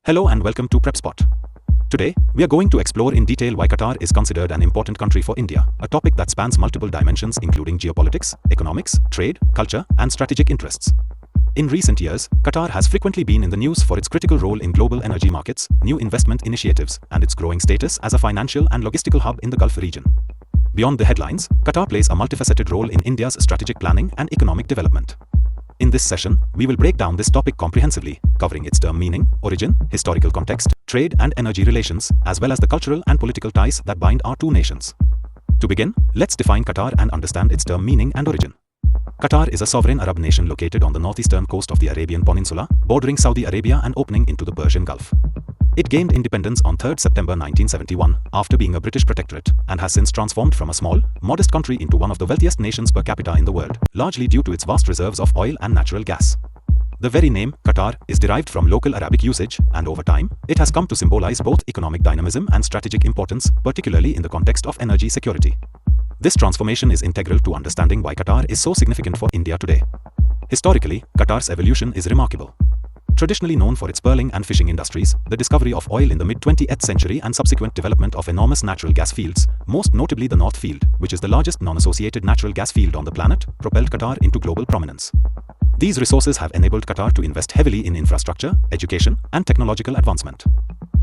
Hello and welcome to Prepspot. Today, we are going to explore in detail why Qatar is considered an important country for India, a topic that spans multiple dimensions including geopolitics, economics, trade, culture, and strategic interests. In recent years, Qatar has frequently been in the news for its critical role in global energy markets, new investment initiatives, and its growing status as a financial and logistical hub in the Gulf region. Beyond the headlines, Qatar plays a multifaceted role in India's strategic planning and economic development. In this session, we will break down this topic comprehensively, covering its term meaning, origin, historical context, trade and energy relations, as well as the cultural and political ties that bind our two nations. To begin, let's define Qatar and understand its term meaning and origin. Qatar is a sovereign Arab nation located on the northeastern coast of the Arabian Peninsula, bordering Saudi Arabia and opening into the Persian Gulf. It gained independence on 3 September 1971 after being a British protectorate and has since transformed from a small, modest country into one of the wealthiest nations per capita in the world, largely due to its vast reserves of oil and natural gas. The very name, Qatar, is derived from local Arabic usage, and over time, it has come to symbolize both economic dynamism and strategic importance, particularly in the context of energy security. This transformation is integral to understanding why Qatar is so significant for India today. Historically, Qatar's evolution is remarkable. Traditionally known for its pearling and fishing industries, the discovery of oil in the mid-20th century and subsequent development of enormous natural gas fields, most notably the North Field, which is the largest non-associated natural gas field on the planet, propelled Qatar into global prominence. These resources have enabled Qatar to invest heavily in infrastructure, education, and technological advancement.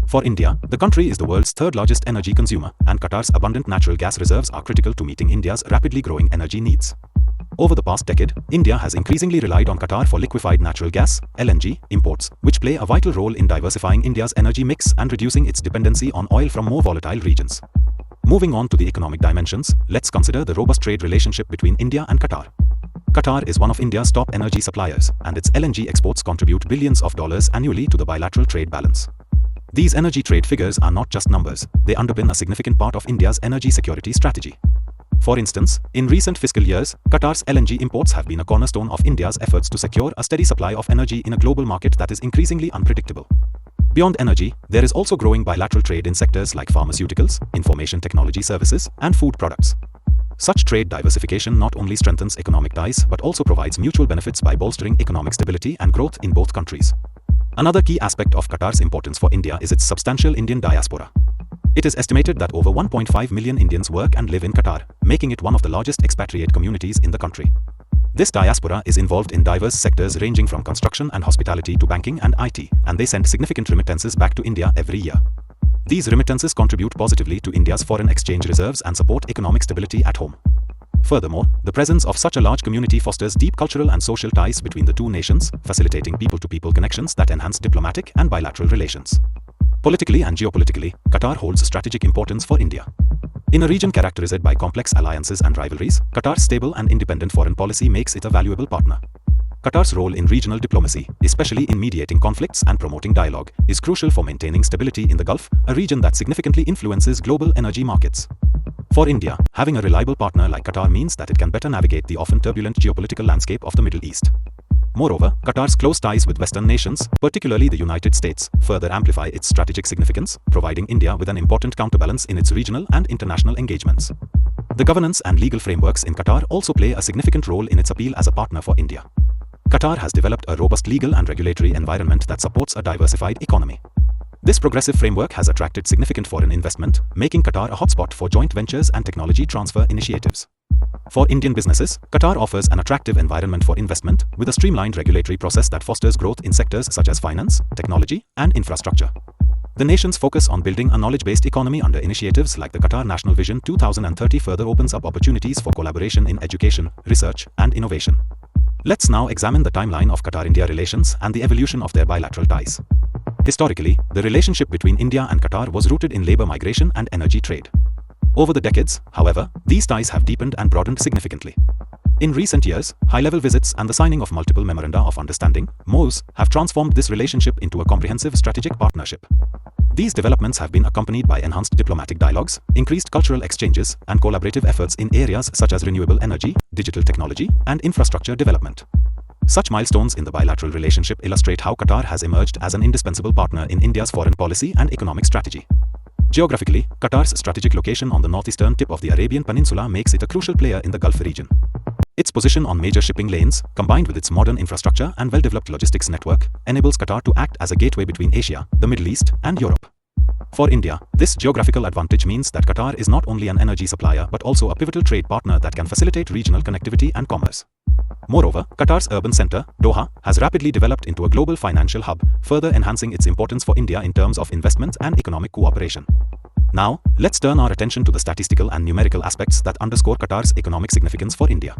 For India, the country is the world's third-largest energy consumer, and Qatar's abundant natural gas reserves are critical to meeting India's rapidly growing energy needs. Over the past decade, India has increasingly relied on Qatar for liquefied natural gas (LNG) imports, which play a vital role in diversifying India's energy mix and reducing its dependency on oil from more volatile regions. Moving on to the economic dimensions, let's consider the robust trade relationship between India and Qatar. Qatar is one of India's top energy suppliers, and its LNG exports contribute billions of dollars annually to the bilateral trade balance. These energy trade figures are not just numbers, they underpin a significant part of India's energy security strategy. For instance, in recent fiscal years, Qatar's LNG imports have been a cornerstone of India's efforts to secure a steady supply of energy in a global market that is increasingly unpredictable. Beyond energy, there is also growing bilateral trade in sectors like pharmaceuticals, information technology services, and food products. Such trade diversification not only strengthens economic ties but also provides mutual benefits by bolstering economic stability and growth in both countries. Another key aspect of Qatar's importance for India is its substantial Indian diaspora. It is estimated that over 1.5 million Indians work and live in Qatar, making it one of the largest expatriate communities in the country. This diaspora is involved in diverse sectors ranging from construction and hospitality to banking and IT, and they send significant remittances back to India every year. These remittances contribute positively to India's foreign exchange reserves and support economic stability at home. Furthermore, the presence of such a large community fosters deep cultural and social ties between the two nations, facilitating people-to-people connections that enhance diplomatic and bilateral relations. Politically and geopolitically, Qatar holds strategic importance for India. In a region characterized by complex alliances and rivalries, Qatar's stable and independent foreign policy makes it a valuable partner. Qatar's role in regional diplomacy, especially in mediating conflicts and promoting dialogue, is crucial for maintaining stability in the Gulf, a region that significantly influences global energy markets. For India, having a reliable partner like Qatar means that it can better navigate the often turbulent geopolitical landscape of the Middle East. Moreover, Qatar's close ties with Western nations, particularly the United States, further amplify its strategic significance, providing India with an important counterbalance in its regional and international engagements. The governance and legal frameworks in Qatar also play a significant role in its appeal as a partner for India. Qatar has developed a robust legal and regulatory environment that supports a diversified economy. This progressive framework has attracted significant foreign investment, making Qatar a hotspot for joint ventures and technology transfer initiatives. For Indian businesses, Qatar offers an attractive environment for investment, with a streamlined regulatory process that fosters growth in sectors such as finance, technology, and infrastructure. The nation's focus on building a knowledge-based economy under initiatives like the Qatar National Vision 2030 further opens up opportunities for collaboration in education, research, and innovation. Let's now examine the timeline of Qatar-India relations and the evolution of their bilateral ties. Historically, the relationship between India and Qatar was rooted in labor migration and energy trade. Over the decades, however, these ties have deepened and broadened significantly. In recent years, high-level visits and the signing of multiple memoranda of understanding (MOUs) have transformed this relationship into a comprehensive strategic partnership. These developments have been accompanied by enhanced diplomatic dialogues, increased cultural exchanges, and collaborative efforts in areas such as renewable energy, digital technology, and infrastructure development. Such milestones in the bilateral relationship illustrate how Qatar has emerged as an indispensable partner in India's foreign policy and economic strategy. Geographically, Qatar's strategic location on the northeastern tip of the Arabian Peninsula makes it a crucial player in the Gulf region. Its position on major shipping lanes, combined with its modern infrastructure and well-developed logistics network, enables Qatar to act as a gateway between Asia, the Middle East, and Europe. For India, this geographical advantage means that Qatar is not only an energy supplier but also a pivotal trade partner that can facilitate regional connectivity and commerce. Moreover, Qatar's urban center, Doha, has rapidly developed into a global financial hub, further enhancing its importance for India in terms of investment and economic cooperation. Now, let's turn our attention to the statistical and numerical aspects that underscore Qatar's economic significance for India.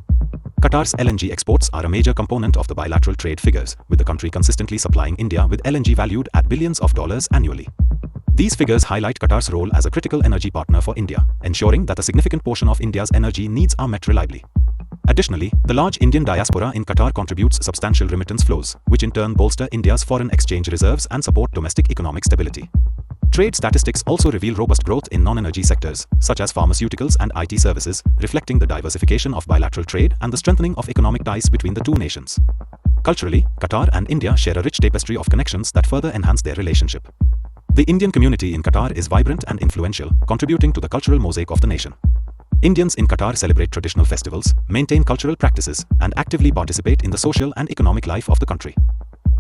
Qatar's LNG exports are a major component of the bilateral trade figures, with the country consistently supplying India with LNG valued at billions of dollars annually. These figures highlight Qatar's role as a critical energy partner for India, ensuring that a significant portion of India's energy needs are met reliably. Additionally, the large Indian diaspora in Qatar contributes substantial remittance flows, which in turn bolster India's foreign exchange reserves and support domestic economic stability. Trade statistics also reveal robust growth in non-energy sectors, such as pharmaceuticals and IT services, reflecting the diversification of bilateral trade and the strengthening of economic ties between the two nations. Culturally, Qatar and India share a rich tapestry of connections that further enhance their relationship. The Indian community in Qatar is vibrant and influential, contributing to the cultural mosaic of the nation. Indians in Qatar celebrate traditional festivals, maintain cultural practices, and actively participate in the social and economic life of the country.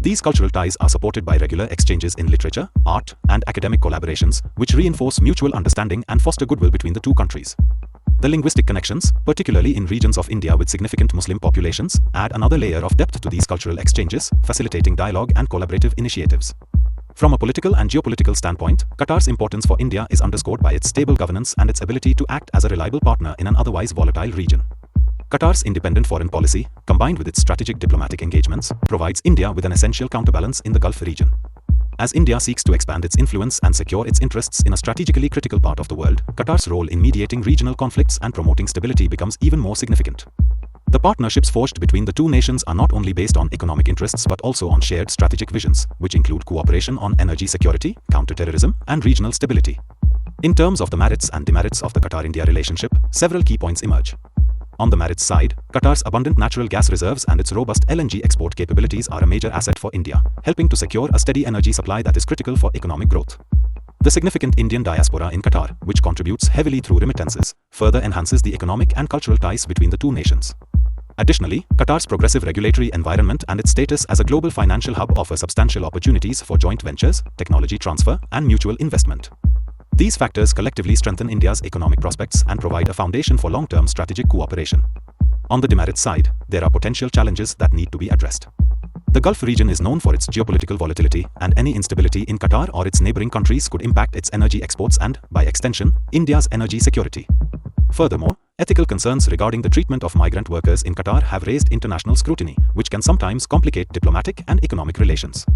These cultural ties are supported by regular exchanges in literature, art, and academic collaborations, which reinforce mutual understanding and foster goodwill between the two countries. The linguistic connections, particularly in regions of India with significant Muslim populations, add another layer of depth to these cultural exchanges, facilitating dialogue and collaborative initiatives. From a political and geopolitical standpoint, Qatar's importance for India is underscored by its stable governance and its ability to act as a reliable partner in an otherwise volatile region. Qatar's independent foreign policy, combined with its strategic diplomatic engagements, provides India with an essential counterbalance in the Gulf region. As India seeks to expand its influence and secure its interests in a strategically critical part of the world, Qatar's role in mediating regional conflicts and promoting stability becomes even more significant. The partnerships forged between the two nations are not only based on economic interests but also on shared strategic visions, which include cooperation on energy security, counterterrorism, and regional stability. In terms of the merits and demerits of the Qatar-India relationship, several key points emerge. On the merits side, Qatar's abundant natural gas reserves and its robust LNG export capabilities are a major asset for India, helping to secure a steady energy supply that is critical for economic growth. The significant Indian diaspora in Qatar, which contributes heavily through remittances, further enhances the economic and cultural ties between the two nations. Additionally, Qatar's progressive regulatory environment and its status as a global financial hub offer substantial opportunities for joint ventures, technology transfer, and mutual investment. These factors collectively strengthen India's economic prospects and provide a foundation for long-term strategic cooperation. On the demerit side, there are potential challenges that need to be addressed. The Gulf region is known for its geopolitical volatility, and any instability in Qatar or its neighboring countries could impact its energy exports and, by extension, India's energy security. Furthermore, ethical concerns regarding the treatment of migrant workers in Qatar have raised international scrutiny, which can sometimes complicate diplomatic and economic relations.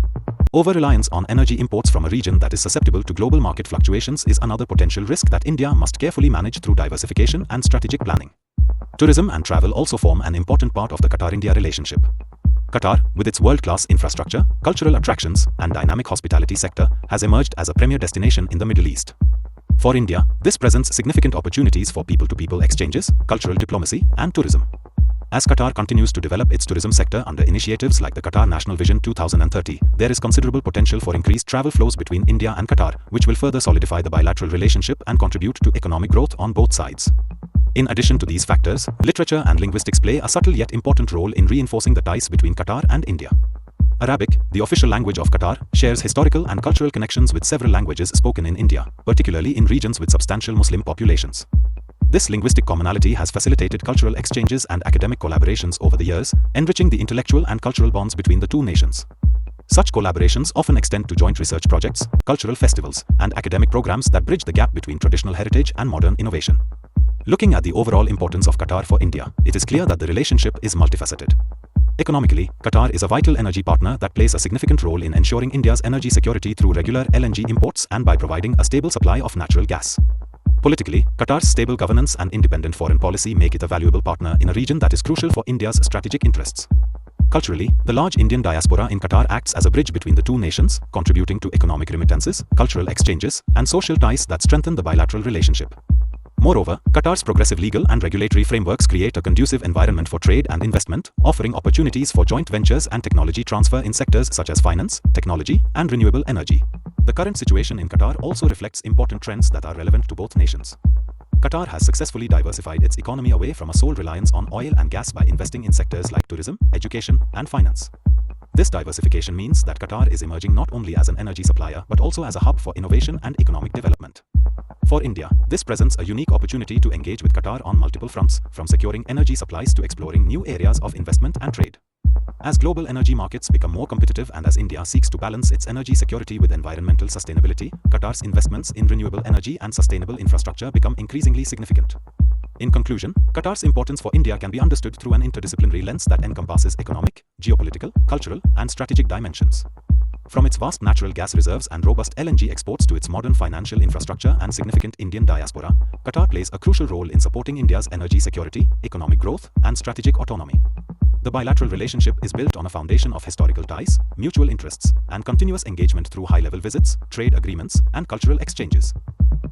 Over-reliance on energy imports from a region that is susceptible to global market fluctuations is another potential risk that India must carefully manage through diversification and strategic planning. Tourism and travel also form an important part of the Qatar-India relationship. Qatar, with its world-class infrastructure, cultural attractions, and dynamic hospitality sector, has emerged as a premier destination in the Middle East. For India, this presents significant opportunities for people-to-people exchanges, cultural diplomacy, and tourism. As Qatar continues to develop its tourism sector under initiatives like the Qatar National Vision 2030, there is considerable potential for increased travel flows between India and Qatar, which will further solidify the bilateral relationship and contribute to economic growth on both sides. In addition to these factors, literature and linguistics play a subtle yet important role in reinforcing the ties between Qatar and India. Arabic, the official language of Qatar, shares historical and cultural connections with several languages spoken in India, particularly in regions with substantial Muslim populations. This linguistic commonality has facilitated cultural exchanges and academic collaborations over the years, enriching the intellectual and cultural bonds between the two nations. Such collaborations often extend to joint research projects, cultural festivals, and academic programs that bridge the gap between traditional heritage and modern innovation. Looking at the overall importance of Qatar for India, it is clear that the relationship is multifaceted. Economically, Qatar is a vital energy partner that plays a significant role in ensuring India's energy security through regular LNG imports and by providing a stable supply of natural gas. Politically, Qatar's stable governance and independent foreign policy make it a valuable partner in a region that is crucial for India's strategic interests. Culturally, the large Indian diaspora in Qatar acts as a bridge between the two nations, contributing to economic remittances, cultural exchanges, and social ties that strengthen the bilateral relationship. Moreover, Qatar's progressive legal and regulatory frameworks create a conducive environment for trade and investment, offering opportunities for joint ventures and technology transfer in sectors such as finance, technology, and renewable energy. The current situation in Qatar also reflects important trends that are relevant to both nations. Qatar has successfully diversified its economy away from a sole reliance on oil and gas by investing in sectors like tourism, education, and finance. This diversification means that Qatar is emerging not only as an energy supplier but also as a hub for innovation and economic development. For India, this presents a unique opportunity to engage with Qatar on multiple fronts, from securing energy supplies to exploring new areas of investment and trade. As global energy markets become more competitive and as India seeks to balance its energy security with environmental sustainability, Qatar's investments in renewable energy and sustainable infrastructure become increasingly significant. In conclusion, Qatar's importance for India can be understood through an interdisciplinary lens that encompasses economic, geopolitical, cultural, and strategic dimensions. From its vast natural gas reserves and robust LNG exports to its modern financial infrastructure and significant Indian diaspora, Qatar plays a crucial role in supporting India's energy security, economic growth, and strategic autonomy. The bilateral relationship is built on a foundation of historical ties, mutual interests, and continuous engagement through high-level visits, trade agreements, and cultural exchanges.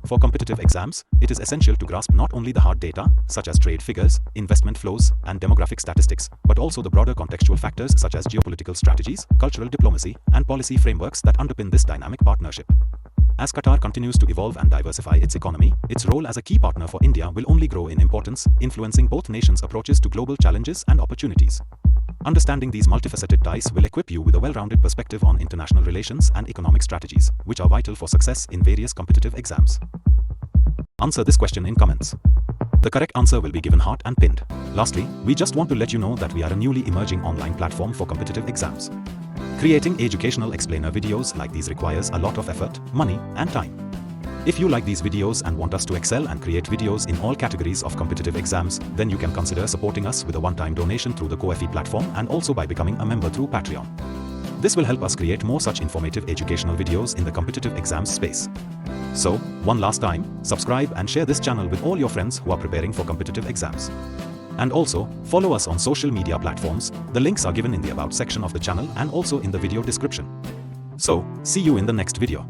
For competitive exams, it is essential to grasp not only the hard data, such as trade figures, investment flows, and demographic statistics, but also the broader contextual factors such as geopolitical strategies, cultural diplomacy, and policy frameworks that underpin this dynamic partnership. As Qatar continues to evolve and diversify its economy, its role as a key partner for India will only grow in importance, influencing both nations' approaches to global challenges and opportunities. Understanding these multifaceted ties will equip you with a well-rounded perspective on international relations and economic strategies, which are vital for success in various competitive exams. Answer this question in comments. The correct answer will be given heart and pinned. Lastly, we just want to let you know that we are a newly emerging online platform for competitive exams. Creating educational explainer videos like these requires a lot of effort, money, and time. If you like these videos and want us to excel and create videos in all categories of competitive exams, then you can consider supporting us with a one-time donation through the Ko-fi platform and also by becoming a member through Patreon. This will help us create more such informative educational videos in the competitive exams space. So, one last time, subscribe and share this channel with all your friends who are preparing for competitive exams. And also, follow us on social media platforms. The links are given in the About section of the channel and also in the video description. So, see you in the next video.